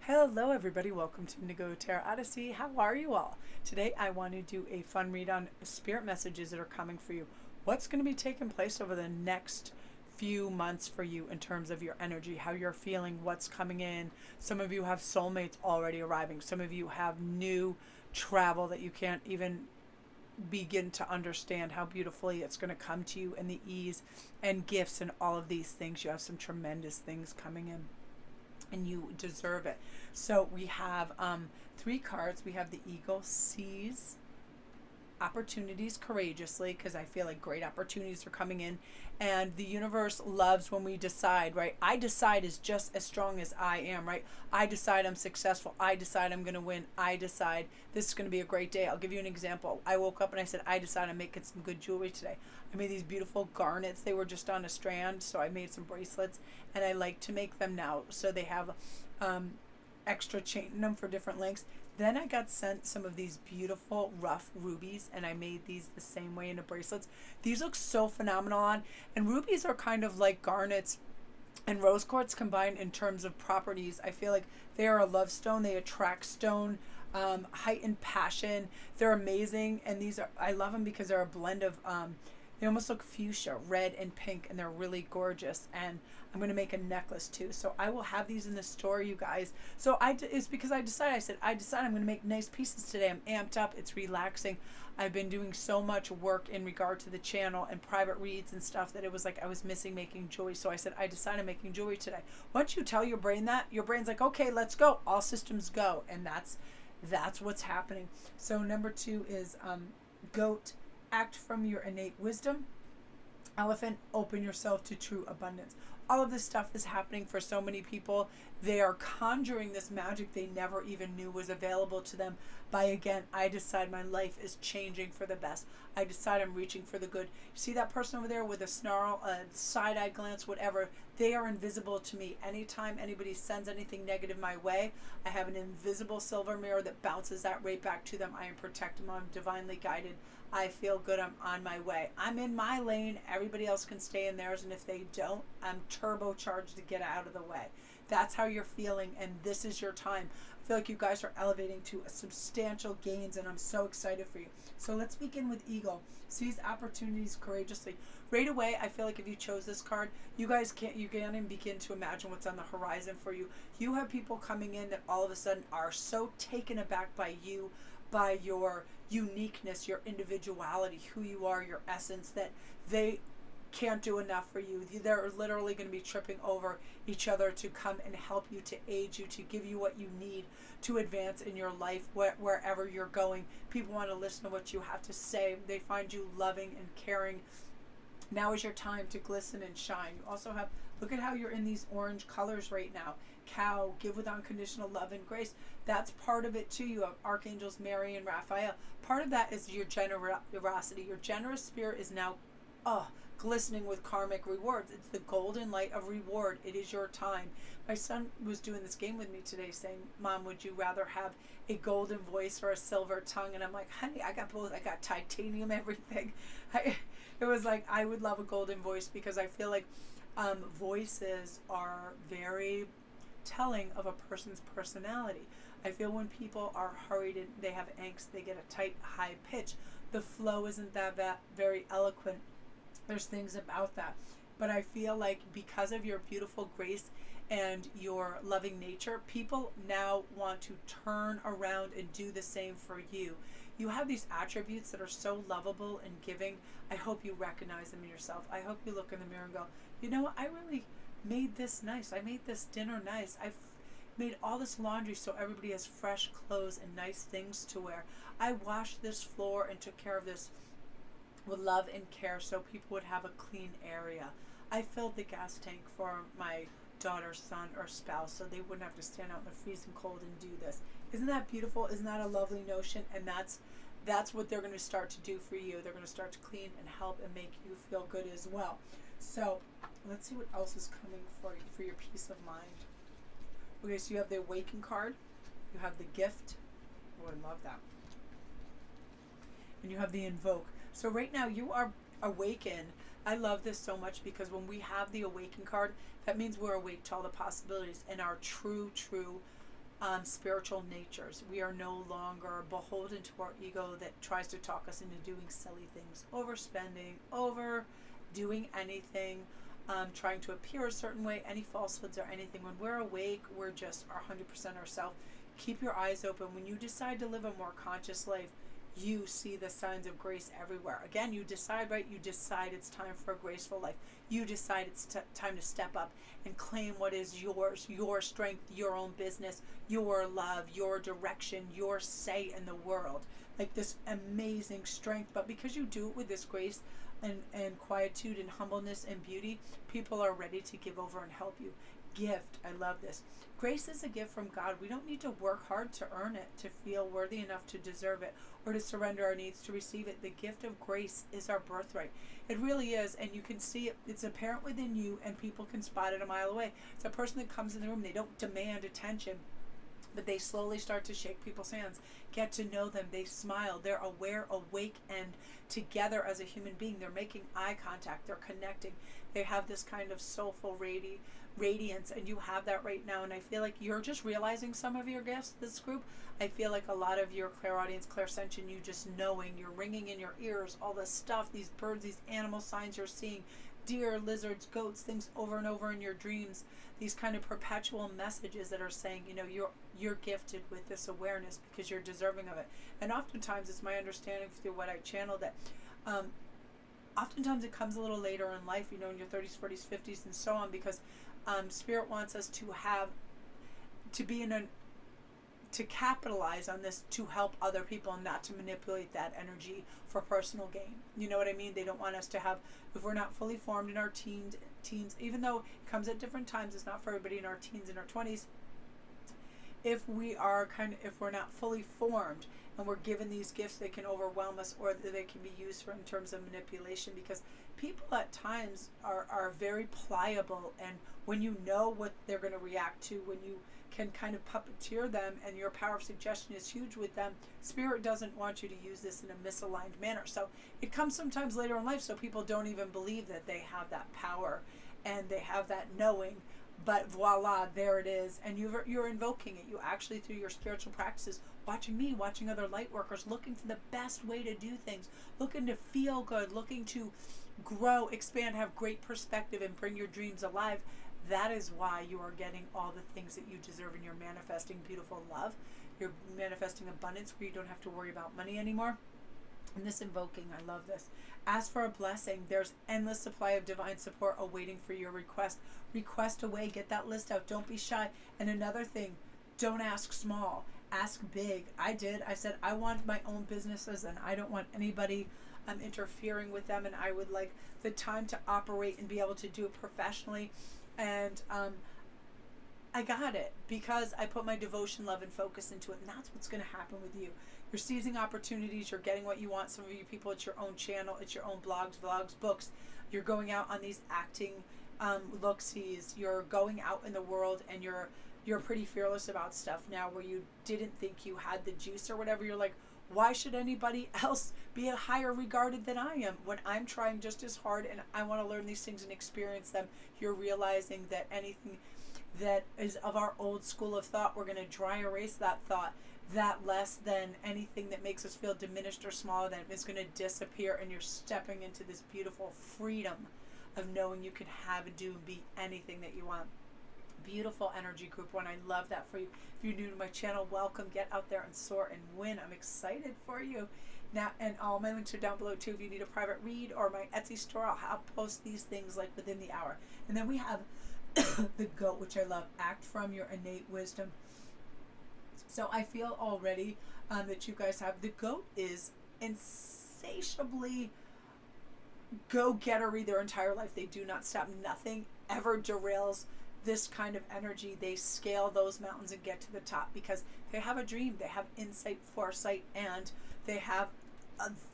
Hello everybody, welcome to Indigo Tarot Odyssey. How are you all? Today I want to do a fun read on spirit messages that are coming for you. What's going to be taking place over the next few months for you in terms of your energy, how you're feeling, what's coming in. Some of you have soulmates already arriving. Some of you have new travel that you can't even begin to understand how beautifully it's going to come to you, and the ease and gifts and all of these things. You have some tremendous things coming in and you deserve it. So we have three cards. We have the Eagle sees opportunities courageously, because I feel like great opportunities are coming in, and the universe loves when we decide, right? I decide is just as strong as I am, right? I decide I'm successful. I decide I'm going to win. I decide this is going to be a great day. I'll give you an example. I woke up and I said, I decide I'm making some good jewelry today. I made these beautiful garnets. They were just on a strand, so I made some bracelets, and I like to make them now so they have extra chain in them for different lengths. Then I got sent some of these beautiful rough rubies, and I made these the same way into bracelets. These look so phenomenal on, and rubies are kind of like garnets and rose quartz combined in terms of properties. I feel like they are a love stone. They attract stone, heightened passion. They're amazing, and these are, I love them because they're a blend of they almost look fuchsia, red and pink, and they're really gorgeous. And I'm going to make a necklace too. So I will have these in the store, you guys. So it's because I said I'm going to make nice pieces today. I'm amped up. It's relaxing. I've been doing so much work in regard to the channel and private reads and stuff that it was like I was missing making jewelry. So I said, I decided I'm making jewelry today. Once you tell your brain that, your brain's like, okay, let's go. All systems go. And that's what's happening. So number 2 is goat. Act from your innate wisdom. Elephant, open yourself to true abundance. All of this stuff is happening for so many people. They are conjuring this magic they never even knew was available to them by, again, I decide my life is changing for the best. I decide I'm reaching for the good. See that person over there with a snarl, a side-eye glance, whatever? They are invisible to me. Anytime anybody sends anything negative my way, I have an invisible silver mirror that bounces that right back to them. I am protected. I'm divinely guided. I feel good. I'm on my way. I'm in my lane. Everybody else can stay in theirs, and if they don't, I'm turbocharged to get out of the way. That's how you're feeling, and this is your time. I feel like you guys are elevating to substantial gains, and I'm so excited for you. So let's begin with Eagle. Seize opportunities courageously. Right away, I feel like if you chose this card, you can't even begin to imagine what's on the horizon for you. You have people coming in that all of a sudden are so taken aback by you, by your uniqueness, your individuality, who you are, your essence, that they can't do enough for you. They're literally going to be tripping over each other to come and help you, to aid you, to give you what you need to advance in your life, wherever you're going. People want to listen to what you have to say. They find you loving and caring. Now is your time to glisten and shine. You also have, look at how you're in these orange colors right now. Cow, give with unconditional love and grace. That's part of it too. You have Archangels Mary and Raphael. Part of that is your generosity. Your generous spirit is now glistening with karmic rewards. It's the golden light of reward. It is your time. My son was doing this game with me today saying, Mom, would you rather have a golden voice or a silver tongue? And I'm like, honey, I got both. I got titanium, everything. It was like, I would love a golden voice because I feel like voices are very telling of a person's personality. I feel when people are hurried and they have angst, they get a tight, high pitch. The flow isn't that very eloquent. There's things about that. But I feel like because of your beautiful grace and your loving nature, people now want to turn around and do the same for you. You have these attributes that are so lovable and giving. I hope you recognize them in yourself. I hope you look in the mirror and go, you know what, I really made this nice. I made this dinner nice. I've made all this laundry so everybody has fresh clothes and nice things to wear. I washed this floor and took care of this with love and care so people would have a clean area. I filled the gas tank for my daughter's son or spouse so they wouldn't have to stand out in the freezing cold and do this. Isn't that beautiful? Isn't that a lovely notion? And that's what they're going to start to do for you. They're going to start to clean and help and make you feel good as well. So let's see what else is coming for you, for your peace of mind. Okay, so you have the Awaken card. You have the Gift. Oh, I love that. And you have the Invoke. So right now you are awakened. I love this so much because when we have the Awaken card, that means we're awake to all the possibilities and our true spiritual natures. We are no longer beholden to our ego that tries to talk us into doing silly things, overspending, overdoing anything, trying to appear a certain way, any falsehoods or anything. When we're awake, we're just our 100% ourselves. Keep your eyes open. When you decide to live a more conscious life, you see the signs of grace everywhere. Again, you decide, right? You decide it's time for a graceful life. You decide it's time to step up and claim what is yours, your strength, your own business, your love, your direction, your say in the world. Like this amazing strength. But because you do it with this grace and quietude and humbleness and beauty, people are ready to give over and help you. Gift. I love this. Grace is a gift from God. We don't need to work hard to earn it, to feel worthy enough to deserve it, or to surrender our needs to receive it. The gift of grace is our birthright. It really is, and you can see it. It's apparent within you, and people can spot it a mile away. It's a person that comes in the room. They don't demand attention, but they slowly start to shake people's hands, get to know them. They smile. They're aware, awake, and together as a human being. They're making eye contact. They're connecting. They have this kind of soulful radiance, and you have that right now. And I feel like you're just realizing some of your gifts, this group. I feel like a lot of your clairaudience, clairsentient, you just knowing, you're ringing in your ears, all this stuff, these birds, these animal signs you're seeing, deer, lizards, goats, things over and over in your dreams, these kind of perpetual messages that are saying, you know, you're gifted with this awareness because you're deserving of it. And oftentimes it's my understanding through what I channel that oftentimes it comes a little later in life, you know, in your 30s, 40s, 50s, and so on, because Spirit wants us to capitalize on this to help other people and not to manipulate that energy for personal gain. You know what I mean? They don't want us to have, if we're not fully formed in our teens, even though it comes at different times, it's not for everybody in our teens and our 20s. If we're not fully formed and we're given these gifts, they can overwhelm us, or they can be used for in terms of manipulation, because people at times are very pliable, and when you know what they're going to react to, when you can kind of puppeteer them and your power of suggestion is huge with them, Spirit doesn't want you to use this in a misaligned manner. So it comes sometimes later in life, so people don't even believe that they have that power and they have that knowing. But voila, there it is. And you're invoking it. You actually, through your spiritual practices, watching me, watching other light workers, looking for the best way to do things, looking to feel good, looking to grow, expand, have great perspective, and bring your dreams alive. That is why you are getting all the things that you deserve, and you're manifesting beautiful love. You're manifesting abundance where you don't have to worry about money anymore. And this invoking, I love this. Ask for a blessing. There's endless supply of divine support awaiting for your request. Request away. Get that list out. Don't be shy. And another thing, don't ask small. Ask big. I did. I said, I want my own businesses, and I don't want anybody interfering with them, and I would like the time to operate and be able to do it professionally. And I got it because I put my devotion, love, and focus into it. And that's what's going to happen with you. You're seizing opportunities. You're getting what you want. Some of you people, it's your own channel. It's your own blogs, vlogs, books. You're going out on these acting look-sees. You're going out in the world, and you're pretty fearless about stuff now where you didn't think you had the juice or whatever. You're like, why should anybody else be higher regarded than I am when I'm trying just as hard and I want to learn these things and experience them? You're realizing that anything that is of our old school of thought, we're going to dry erase that thought. That less than anything that makes us feel diminished or smaller than is going to disappear, and you're stepping into this beautiful freedom of knowing you can have and do and be anything that you want. Beautiful energy, group one. I love that for you. If you're new to my channel, welcome. Get out there and soar and win. I'm excited for you. Now, and all my links are down below too. If you need a private read or my Etsy store, I'll post these things like within the hour. And then we have the goat, which I love. Act from your innate wisdom. So I feel already that you guys have. The goat is insatiably go-gettery their entire life. They do not stop. Nothing ever derails this kind of energy. They scale those mountains and get to the top because they have a dream. They have insight, foresight, and they have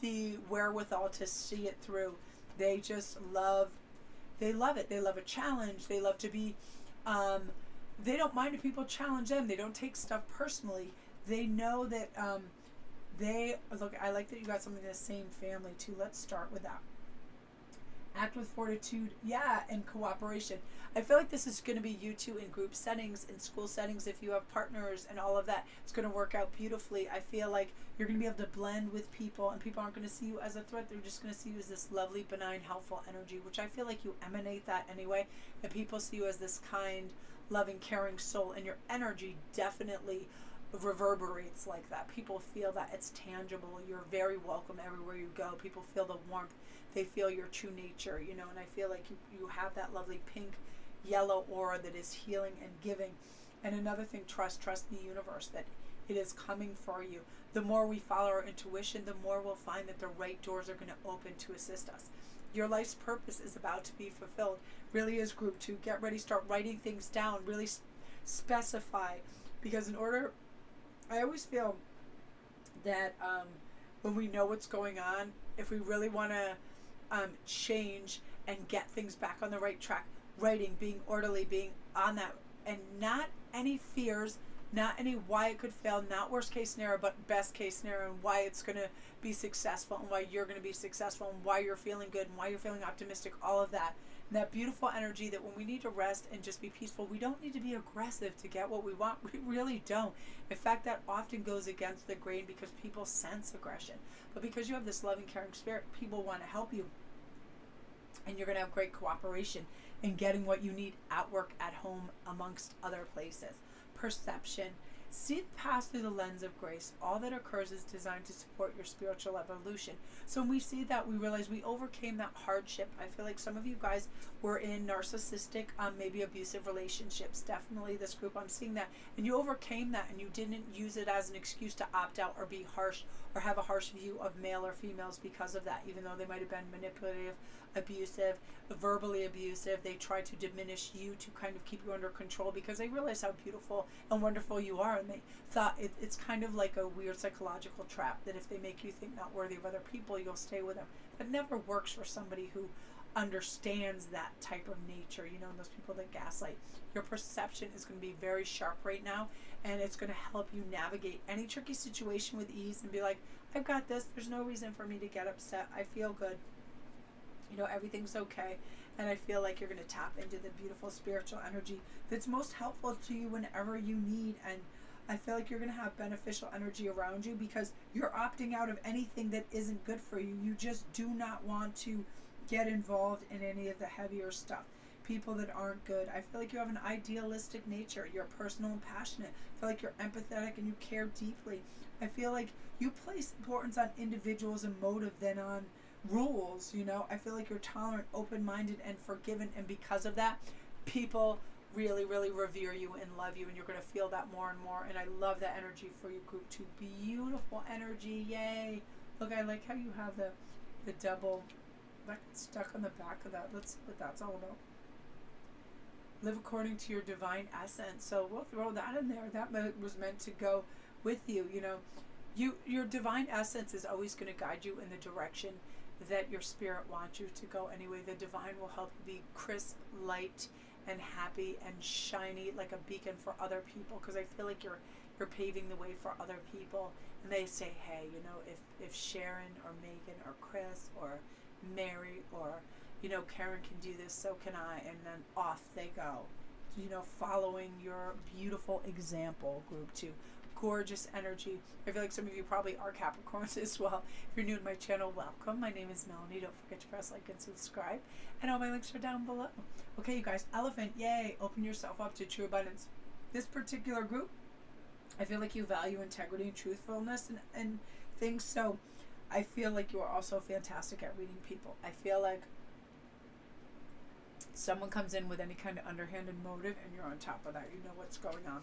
the wherewithal to see it through. They just love it. They love a challenge. They love to be they don't mind if people challenge them. They don't take stuff personally. They know that I like that you got something in the same family too. Let's start with that. Act with fortitude, yeah, and cooperation. I feel like this is going to be you two in group settings, in school settings, if you have partners and all of that. It's going to work out beautifully. I feel like you're going to be able to blend with people, and people aren't going to see you as a threat. They're just going to see you as this lovely, benign, helpful energy, which I feel like you emanate that anyway. And people see you as this kind, loving, caring soul, and your energy definitely reverberates like that. People feel that. It's tangible. You're very welcome everywhere you go. People feel the warmth. They feel your true nature, you know, and I feel like you have that lovely pink, yellow aura that is healing and giving. And another thing, trust the universe, that it is coming for you. The more we follow our intuition, the more we'll find that the right doors are going to open to assist us. Your life's purpose is about to be fulfilled. Really is group 2. Get ready, start writing things down, really specify, because in order, I always feel that when we know what's going on, if we really want to change and get things back on the right track, writing, being orderly, being on that, and not any fears, not any why it could fail, not worst case scenario, but best case scenario, and why it's going to be successful, and why you're going to be successful, and why you're feeling good, and why you're feeling optimistic, all of that. And that beautiful energy that when we need to rest and just be peaceful, we don't need to be aggressive to get what we want. We really don't. In fact, that often goes against the grain because people sense aggression. But because you have this loving, caring spirit, people want to help you. And you're going to have great cooperation in getting what you need at work, at home, amongst other places. Perception. See the past through the lens of grace. All that occurs is designed to support your spiritual evolution. So when we see that, we realize we overcame that hardship. I feel like some of you guys were in narcissistic, maybe abusive relationships. Definitely this group, I'm seeing that. And you overcame that, and you didn't use it as an excuse to opt out or be harsh or have a harsh view of male or females because of that, even though they might have been manipulative, abusive, verbally abusive. They try to diminish you to kind of keep you under control because they realize how beautiful and wonderful you are, and they thought it's kind of like a weird psychological trap that if they make you think not worthy of other people, you'll stay with them. That never works for somebody who understands that type of nature, you know, and those people that gaslight. Your perception is going to be very sharp right now, and it's going to help you navigate any tricky situation with ease and be like, I've got this. There's no reason for me to get upset. I feel good. You know, everything's okay. And I feel like you're going to tap into the beautiful spiritual energy that's most helpful to you whenever you need. And I feel like you're going to have beneficial energy around you because you're opting out of anything that isn't good for you. You just do not want to get involved in any of the heavier stuff. People that aren't good. I feel like you have an idealistic nature. You're personal and passionate. I feel like you're empathetic and you care deeply. I feel like you place importance on individuals and motive than on rules, you know. I feel like you're tolerant, open-minded, and forgiving, and because of that, people really, really revere you and love you, and you're going to feel that more and more. And I love that energy for you, group 2. Beautiful energy. Yay. Look, I like how you have the double that stuck on the back of that. Let's see what that's all about. Live according to your divine essence. So we'll throw that in there. That was meant to go with you. You know, your divine essence is always going to guide you in the direction that your spirit wants you to go anyway. The divine will help you be crisp, light, and happy and shiny like a beacon for other people, because I feel like you're paving the way for other people. And they say, hey, you know, if Sharon or Megan or Chris or Mary or, you know, Karen can do this, so can I. And then off they go, you know, following your beautiful example, group 2. Gorgeous energy. I feel like some of you probably are Capricorns as well. If you're new to my channel, welcome. My name is Melanie. Don't forget to press like and subscribe. And all my links are down below. Okay, you guys, elephant, yay. Open yourself up to true abundance. This particular group, I feel like you value integrity and truthfulness and things. So I feel like you are also fantastic at reading people. I feel like someone comes in with any kind of underhanded motive and you're on top of that. You know what's going on.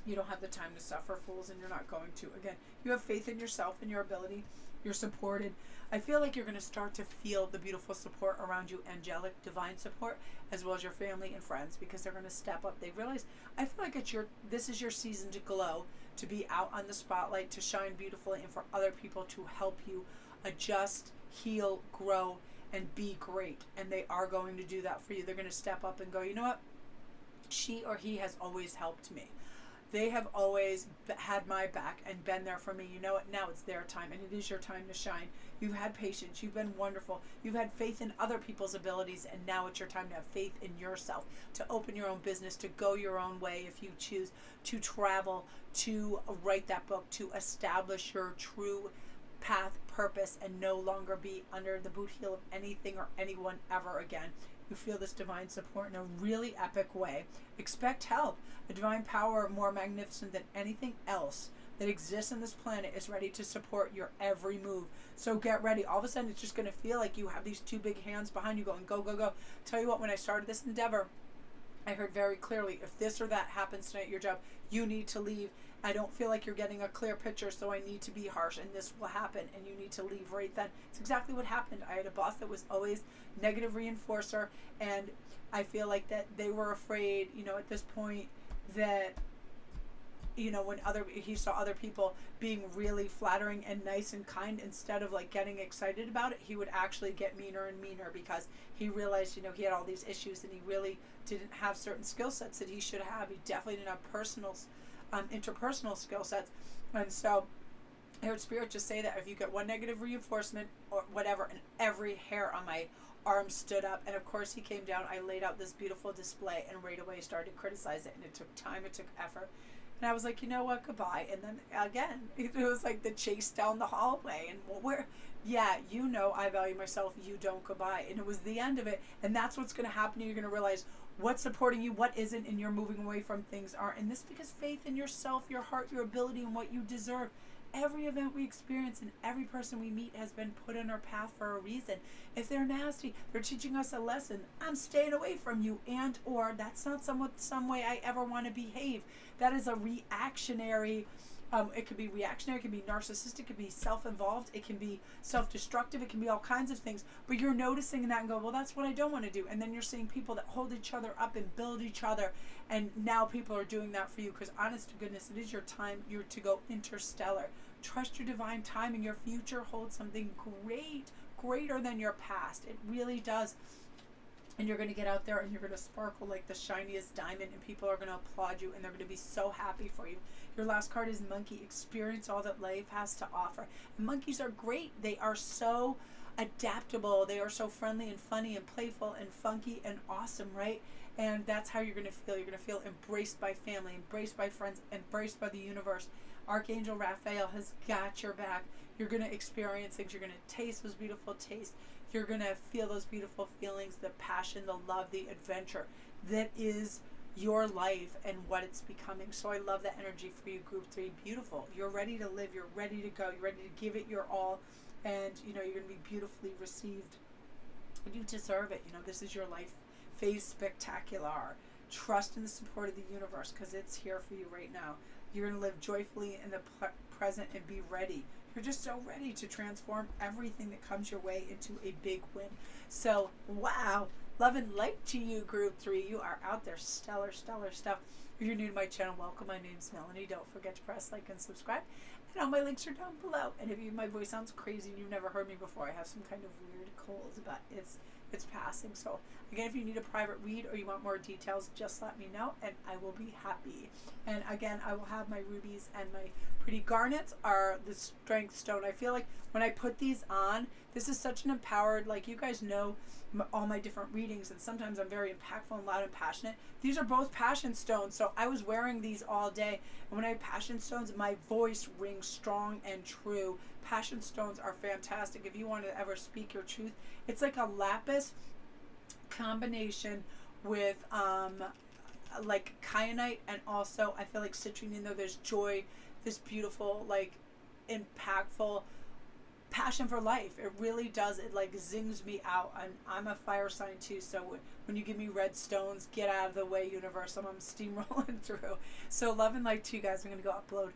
You don't have the time to suffer fools, and you're not going to. Again, you have faith in yourself and your ability. You're supported. I feel like you're going to start to feel the beautiful support around you, angelic, divine support, as well as your family and friends, because they're going to step up. They realize, I feel like this is your season to glow, to be out on the spotlight, to shine beautifully, and for other people to help you adjust, heal, grow, and be great. And they are going to do that for you. They're going to step up and go, you know what? She or he has always helped me. They have always had my back and been there for me. You know what? Now it's their time, and it is your time to shine. You've had patience. You've been wonderful. You've had faith in other people's abilities, and now it's your time to have faith in yourself, to open your own business, to go your own way if you choose, to travel, to write that book, to establish your true path, purpose, and no longer be under the boot heel of anything or anyone ever again. You feel this divine support in a really epic way. Expect help. A divine power more magnificent than anything else that exists on this planet is ready to support your every move. So get ready. All of a sudden, it's just going to feel like you have these two big hands behind you going, go, go, go. Tell you what, when I started this endeavor, I heard very clearly, if this or that happens tonight at your job, you need to leave. I don't feel like you're getting a clear picture, so I need to be harsh, and this will happen, and you need to leave right then. It's exactly what happened. I had a boss that was always negative reinforcer, and I feel like that they were afraid, at this point that, when he saw other people being really flattering and nice and kind, instead of like getting excited about it, he would actually get meaner and meaner because he realized, he had all these issues and he really didn't have certain skill sets that he should have. He definitely didn't have interpersonal skill sets. And so I heard Spirit just say that if you get one negative reinforcement or whatever, and every hair on my arm stood up. And of course he came down. I laid out this beautiful display and right away started to criticize it. And it took time, it took effort. And I was like, you know what, goodbye. And then again, it was like the chase down the hallway. And I value myself, you don't, goodbye. And it was the end of it. And that's what's going to happen. You're going to realize what's supporting you, what isn't, and you're moving away from things aren't. And this because faith in yourself, your heart, your ability, and what you deserve. Every event we experience and every person we meet has been put on our path for a reason. If they're nasty, they're teaching us a lesson. I'm staying away from you, and or that's not some way I ever want to behave. That is a reactionary. It could be reactionary, it can be narcissistic, it can be self-involved, it can be self-destructive, it can be all kinds of things. But you're noticing that and go, well, that's what I don't want to do. And then you're seeing people that hold each other up and build each other. And now people are doing that for you because, honest to goodness, it is your time. You're to go interstellar. Trust your divine timing. Your future holds something greater than your past. It really does. And you're going to get out there and you're going to sparkle like the shiniest diamond, and people are going to applaud you and they're going to be so happy for you. Your last card is Monkey. Experience all that life has to offer. And monkeys are great. They are so adaptable. They are so friendly and funny and playful and funky and awesome, right? And that's how you're going to feel. You're going to feel embraced by family, embraced by friends, embraced by the universe. Archangel Raphael has got your back. You're going to experience things. You're going to taste those beautiful tastes. You're going to feel those beautiful feelings, the passion, the love, the adventure that is your life and what it's becoming. So I love that energy for you, Group 3. Beautiful. You're ready to live. You're ready to go. You're ready to give it your all. And, you're going to be beautifully received. You deserve it. This is your life phase spectacular. Trust in the support of the universe because it's here for you right now. You're going to live joyfully in the present and be ready. You're just so ready to transform everything that comes your way into a big win. So, wow. Love and light to you, Group 3. You are out there. Stellar, stellar stuff. If you're new to my channel, welcome. My name's Melanie. Don't forget to press like and subscribe. And all my links are down below. And if my voice sounds crazy and you've never heard me before, I have some kind of weird cold, but it's passing. So again, if you need a private read or you want more details, just let me know and I will be happy. And again, I will have my rubies and my pretty garnets are the strength stone. I feel like when I put these on, this is such an empowered, like you guys know all my different readings, and sometimes I'm very impactful and loud and passionate. These are both passion stones, so I was wearing these all day, and when I have passion stones, my voice rings strong and true. Passion stones are fantastic if you want to ever speak your truth. It's like a lapis combination with like kyanite, and also I feel like citrine in there. There's joy, this beautiful, like impactful passion for life. It really does. It like zings me out. I'm a fire sign too, so when you give me red stones, get out of the way, universe. I'm steamrolling through. So love and light to you guys. I'm going to go upload